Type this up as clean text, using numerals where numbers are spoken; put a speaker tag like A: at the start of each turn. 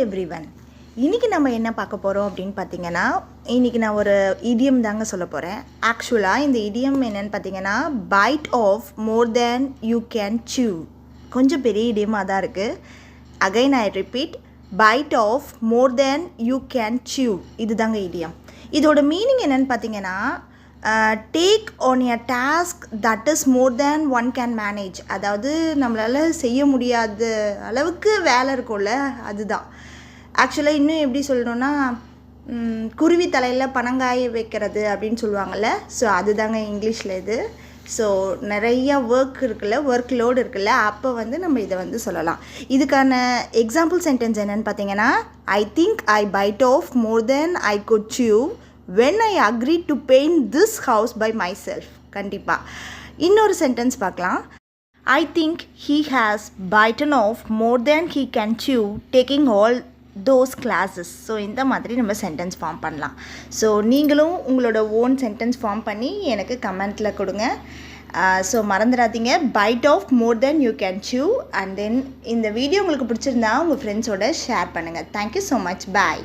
A: Everyone. இன்றைக்கி நம்ம என்ன பார்க்க போகிறோம் அப்படின்னு பார்த்தீங்கன்னா, இன்றைக்கி நான் ஒரு இடியம் தாங்க சொல்ல போகிறேன். ஆக்சுவலாக இந்த இடியம் என்னென்னு பார்த்தீங்கன்னா, bite of more than you can chew. கொஞ்சம் பெரிய இடியமாக தான் இருக்குது. Again I repeat, bite of more than you can chew. இது தாங்க இடியம். இதோட மீனிங் என்னென்னு பார்த்தீங்கன்னா, take on a task that is more than one can manage. அதாவது நம்மளால் செய்ய முடியாத அளவுக்கு வேலை இருக்கும்ல, அதுதான். ஆக்சுவலாக இன்னும் எப்படி சொல்லணுன்னா, குருவி தலையில் பனங்காய வைக்கிறது அப்படின்னு சொல்லுவாங்கள்ல, ஸோ அதுதாங்க இங்கிலீஷில் இது. ஸோ நிறைய ஒர்க் இருக்குல்ல, ஒர்க் லோடு இருக்குல்ல, அப்போ வந்து நம்ம இதை சொல்லலாம். இதுக்கான எக்ஸாம்பிள் சென்டென்ஸ் என்னென்னு பார்த்தீங்கன்னா, I think I bite of more than I could chew when I agreed to paint this house by myself. கண்டிப்பாக. இன்னொரு சென்டென்ஸ் பார்க்கலாம். I think he has bitten off more than he can chew taking all those classes. So இந்த மாதிரி நம்ம sentence form பண்ணலாம். So நீங்களும் உங்களோட own sentence form பண்ணி எனக்கு கமெண்ட்டில் கொடுங்க. ஸோ மறந்துடாதீங்க, bite of more then you can chew. And then இந்த வீடியோ உங்களுக்கு பிடிச்சிருந்தா உங்கள் ஃப்ரெண்ட்ஸோட ஷேர் பண்ணுங்கள். Thank you so much. பாய்.